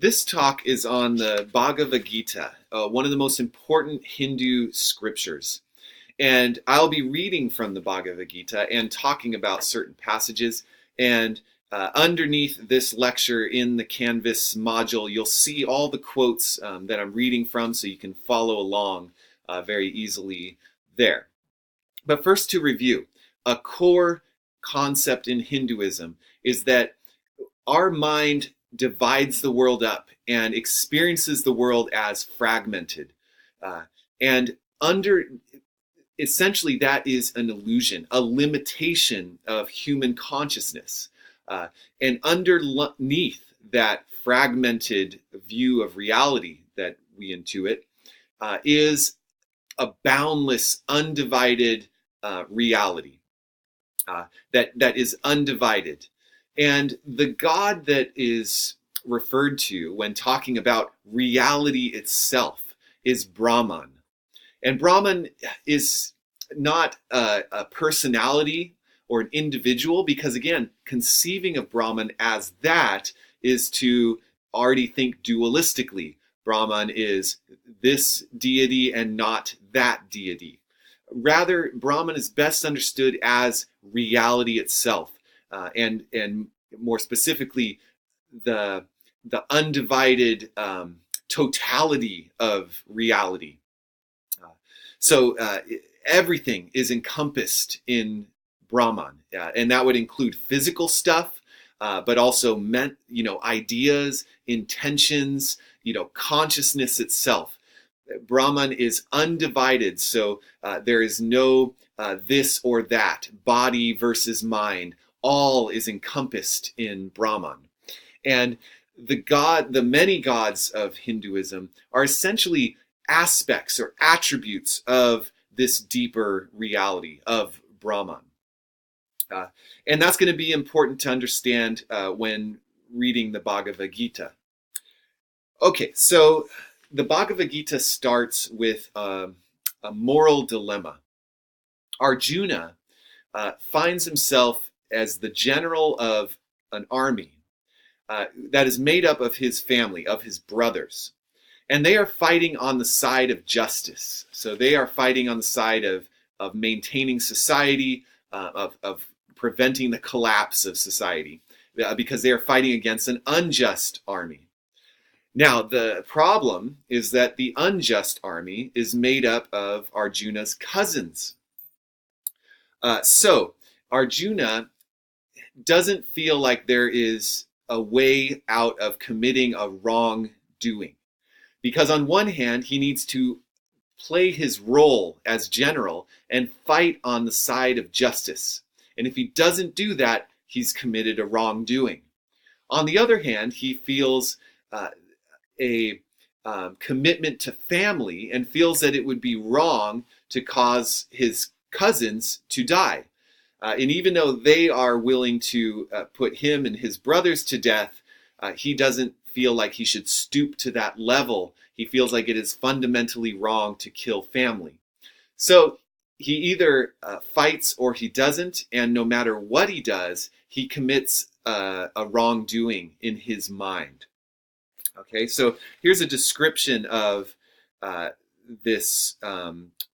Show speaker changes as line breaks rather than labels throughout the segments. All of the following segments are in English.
This talk is on the Bhagavad Gita, one of the most important Hindu scriptures. And I'll be reading from the Bhagavad Gita and talking about certain passages. And underneath this lecture in the Canvas module, you'll see all the quotes that I'm reading from, so you can follow along very easily there. But first, to review, a core concept in Hinduism is that our mind divides the world up and experiences the world as fragmented. And essentially that is an illusion, a limitation of human consciousness. And underneath that fragmented view of reality that we intuit is a boundless, undivided reality that is undivided. And the God that is referred to when talking about reality itself is Brahman. And Brahman is not a personality or an individual, because again, conceiving of Brahman as that is to already think dualistically. Brahman is this deity and not that deity. Rather, Brahman is best understood as reality itself. And more specifically, the undivided totality of reality. So everything is encompassed in Brahman, and that would include physical stuff, but also ideas, intentions, consciousness itself. Brahman is undivided, so there is no this or that, body versus mind. All is encompassed in Brahman. And the many gods of Hinduism are essentially aspects or attributes of this deeper reality of Brahman. And that's going to be important to understand when reading the Bhagavad Gita. Okay, so the Bhagavad Gita starts with a moral dilemma. Arjuna finds himself as the general of an army that is made up of his family, of his brothers. And they are fighting on the side of justice. So they are fighting on the side of maintaining society, of preventing the collapse of society, because they are fighting against an unjust army. Now, the problem is that the unjust army is made up of Arjuna's cousins. So Arjuna doesn't feel like there is a way out of committing a wrongdoing. Because on one hand, he needs to play his role as general and fight on the side of justice. And if he doesn't do that, he's committed a wrongdoing. On the other hand, he feels a commitment to family and feels that it would be wrong to cause his cousins to die. And even though they are willing to put him and his brothers to death, he doesn't feel like he should stoop to that level. He feels like it is fundamentally wrong to kill family. So he either fights or he doesn't, and no matter what he does, he commits a wrongdoing in his mind. Okay, so here's a description of this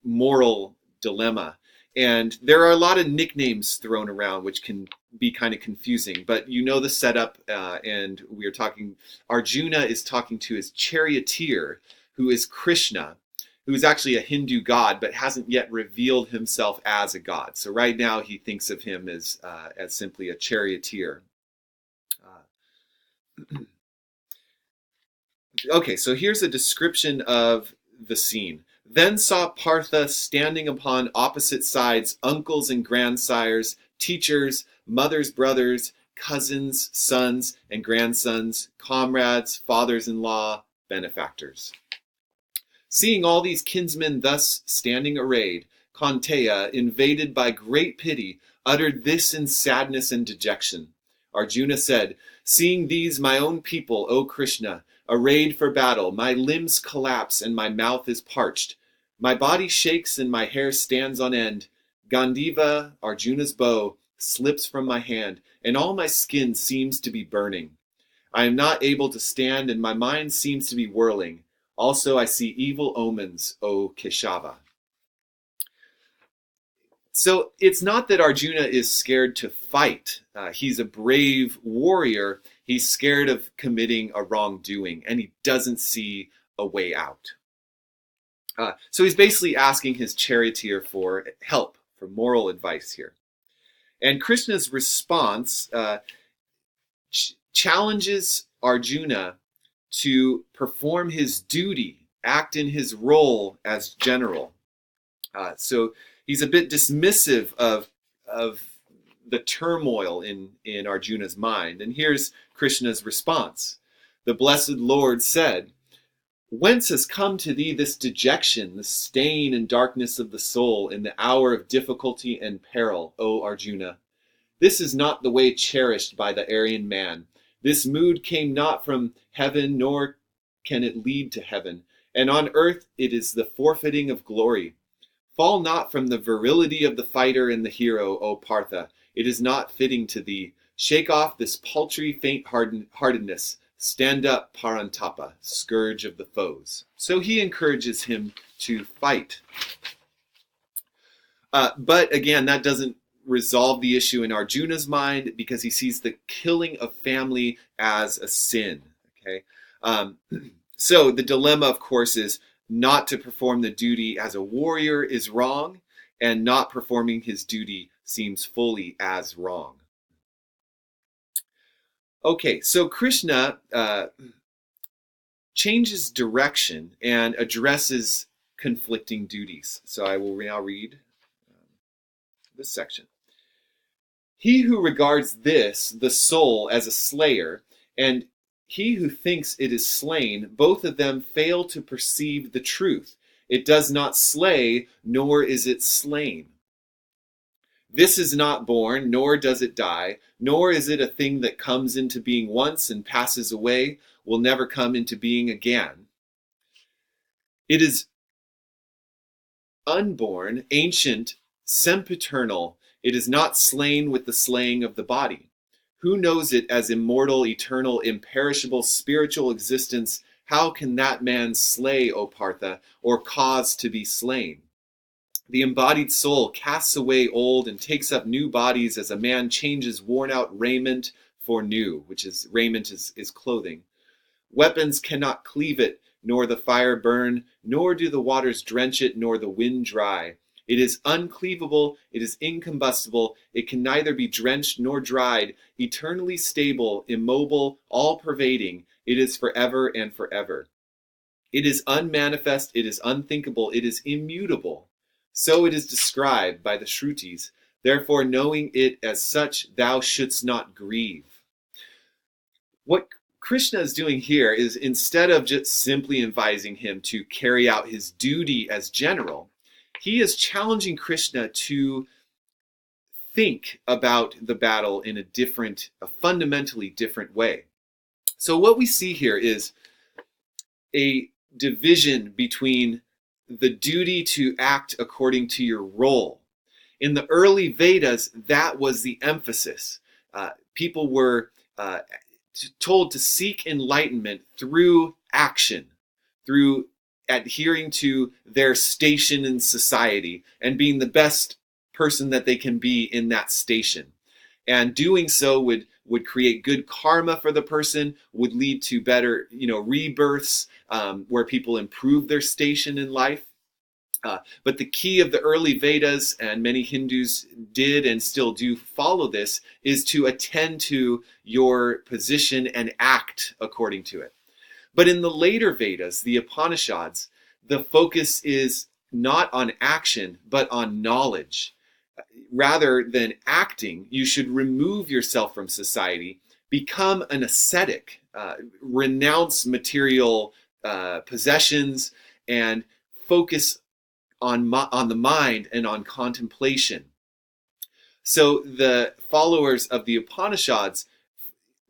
moral dilemma. And there are a lot of nicknames thrown around which can be kind of confusing, but you know the setup, and we are talking, Arjuna is talking to his charioteer, who is Krishna, who is actually a Hindu god, but hasn't yet revealed himself as a god. So right now he thinks of him as simply a charioteer. Okay, so here's a description of the scene. Then saw Partha standing upon opposite sides, uncles and grandsires, teachers, mothers, brothers, cousins, sons and grandsons, comrades, fathers-in-law, benefactors. Seeing all these kinsmen thus standing arrayed, Kaunteya, invaded by great pity, uttered this in sadness and dejection. Arjuna said, "Seeing these my own people, O Krishna, arrayed for battle, my limbs collapse and my mouth is parched. My body shakes and my hair stands on end. Gandiva, Arjuna's bow, slips from my hand, and all my skin seems to be burning. I am not able to stand, and my mind seems to be whirling. Also, I see evil omens, O Keshava. So it's not that Arjuna is scared to fight. He's a brave warrior. He's scared of committing a wrongdoing, and he doesn't see a way out. So he's basically asking his charioteer for help, for moral advice here. And Krishna's response challenges Arjuna to perform his duty, act in his role as general. So he's a bit dismissive of the turmoil in Arjuna's mind. And here's Krishna's response. The blessed Lord said, "Whence has come to thee this dejection, the stain and darkness of the soul in the hour of difficulty and peril, O Arjuna? This is not the way cherished by the Aryan man. This mood came not from heaven, nor can it lead to heaven. And on earth it is the forfeiting of glory. Fall not from the virility of the fighter and the hero, O Partha. It is not fitting to thee. Shake off this paltry faint-heartedness. Stand up, Parantapa, scourge of the foes." So he encourages him to fight. But again, that doesn't resolve the issue in Arjuna's mind, because he sees the killing of family as a sin. Okay, so the dilemma, of course, is not to perform the duty as a warrior is wrong, and not performing his duty seems fully as wrong. Okay, so Krishna changes direction and addresses conflicting duties. So I will now read this section. He who regards this, the soul, as a slayer, and he who thinks it is slain, both of them fail to perceive the truth. It does not slay, nor is it slain. This is not born, nor does it die, nor is it a thing that comes into being once and passes away, will never come into being again. It is unborn, ancient, sempiternal. It is not slain with the slaying of the body. Who knows it as immortal, eternal, imperishable, spiritual existence? How can that man slay, O Partha, or cause to be slain? The embodied soul casts away old and takes up new bodies as a man changes worn-out raiment for new, which is raiment is clothing. Weapons cannot cleave it, nor the fire burn, nor do the waters drench it, nor the wind dry. It is uncleavable, it is incombustible, it can neither be drenched nor dried, eternally stable, immobile, all-pervading. It is forever and forever. It is unmanifest, it is unthinkable, it is immutable. So it is described by the Shrutis. Therefore, knowing it as such, thou shouldst not grieve. What Krishna is doing here is, instead of just simply advising him to carry out his duty as general, he is challenging Krishna to think about the battle in a fundamentally different way. So what we see here is a division between the duty to act according to your role. In the early Vedas, that was the emphasis. People were told to seek enlightenment through action, through adhering to their station in society and being the best person that they can be in that station. And doing so would create good karma for the person, would lead to better, rebirths, where people improve their station in life. But the key of the early Vedas, and many Hindus did and still do follow this, is to attend to your position and act according to it. But in the later Vedas, the Upanishads, the focus is not on action, but on knowledge. Rather than acting, you should remove yourself from society, become an ascetic, renounce material possessions, and focus on the mind and on contemplation. So the followers of the Upanishads,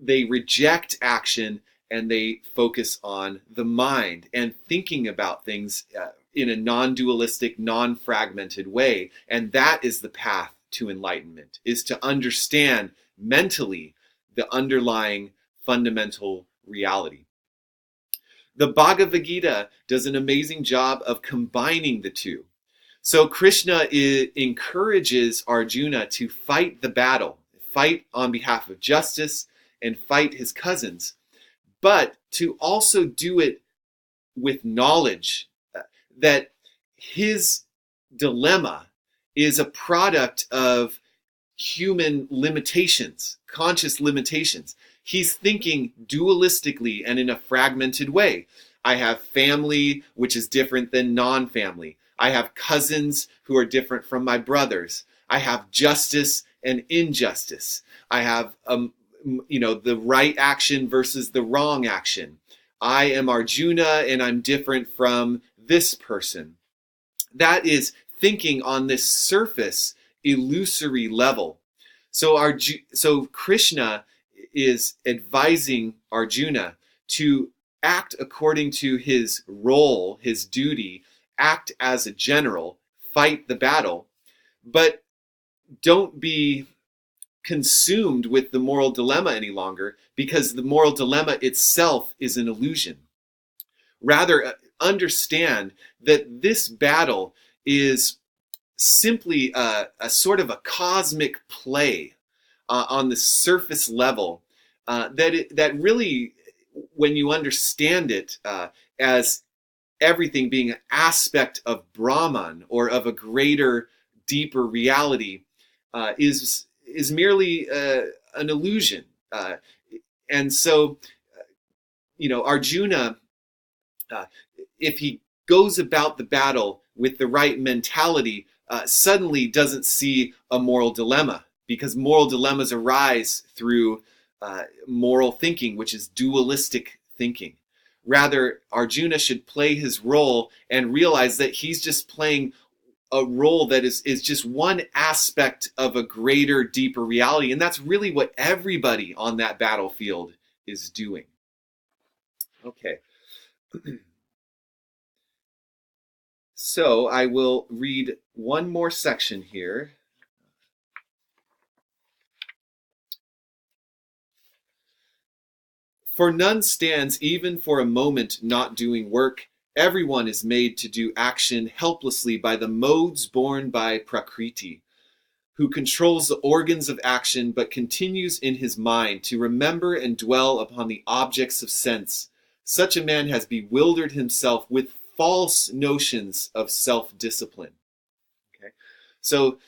they reject action and they focus on the mind and thinking about things in a non-dualistic, non-fragmented way. And that is the path to enlightenment, is to understand mentally the underlying fundamental reality. The Bhagavad Gita does an amazing job of combining the two. So Krishna encourages Arjuna to fight the battle, fight on behalf of justice, and fight his cousins, but to also do it with knowledge that his dilemma is a product of human limitations, conscious limitations. He's thinking dualistically and in a fragmented way. I have family, which is different than non-family. I have cousins who are different from my brothers. I have justice and injustice. I have, the right action versus the wrong action. I am Arjuna and I'm different from this person. That is thinking on this surface, illusory level. So Krishna is advising Arjuna to act according to his role, his duty, act as a general, fight the battle, but don't be consumed with the moral dilemma any longer, because the moral dilemma itself is an illusion. Rather, understand that this battle is simply a sort of a cosmic play on the surface level that really, when you understand it as everything being an aspect of Brahman or of a greater, deeper reality, is merely an illusion. And so, Arjuna, if he goes about the battle with the right mentality, suddenly doesn't see a moral dilemma, because moral dilemmas arise through moral thinking, which is dualistic thinking. Rather, Arjuna should play his role and realize that he's just playing a role that is just one aspect of a greater, deeper reality. And that's really what everybody on that battlefield is doing. Okay. So I will read one more section here. For none stands even for a moment not doing work. Everyone is made to do action helplessly by the modes born by Prakriti, who controls the organs of action but continues in his mind to remember and dwell upon the objects of sense. Such a man has bewildered himself with false notions of self-discipline. Okay? So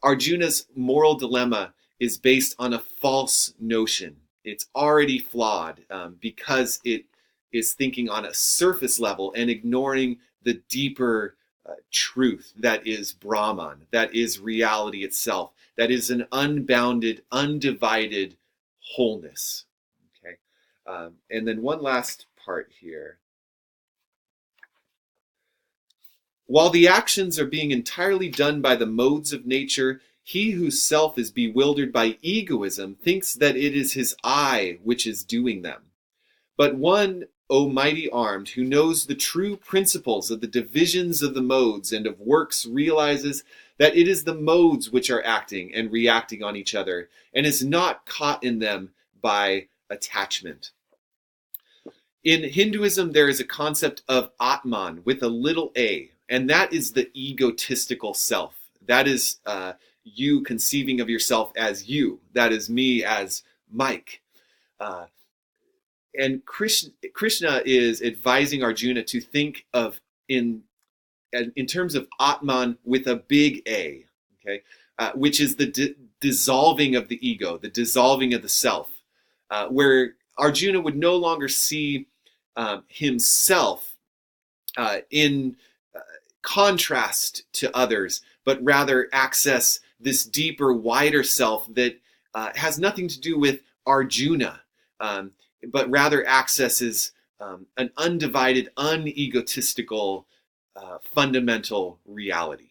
Arjuna's moral dilemma is based on a false notion. It's already flawed because it is thinking on a surface level and ignoring the deeper truth that is Brahman, that is reality itself, that is an unbounded, undivided wholeness. Okay, and then one last part here. While the actions are being entirely done by the modes of nature, he whose self is bewildered by egoism thinks that it is his I which is doing them. But one, O mighty armed, who knows the true principles of the divisions of the modes and of works, realizes that it is the modes which are acting and reacting on each other, and is not caught in them by attachment. In Hinduism, there is a concept of Atman with a little a, and that is the egotistical self. That is you conceiving of yourself as you. That is me as Mike. And Krishna is advising Arjuna to think of in terms of Atman with a big A, okay, which is the dissolving of the ego, the dissolving of the self, where Arjuna would no longer see himself in contrast to others, but rather access this deeper, wider self that has nothing to do with Arjuna, but rather accesses an undivided, unegotistical, fundamental reality.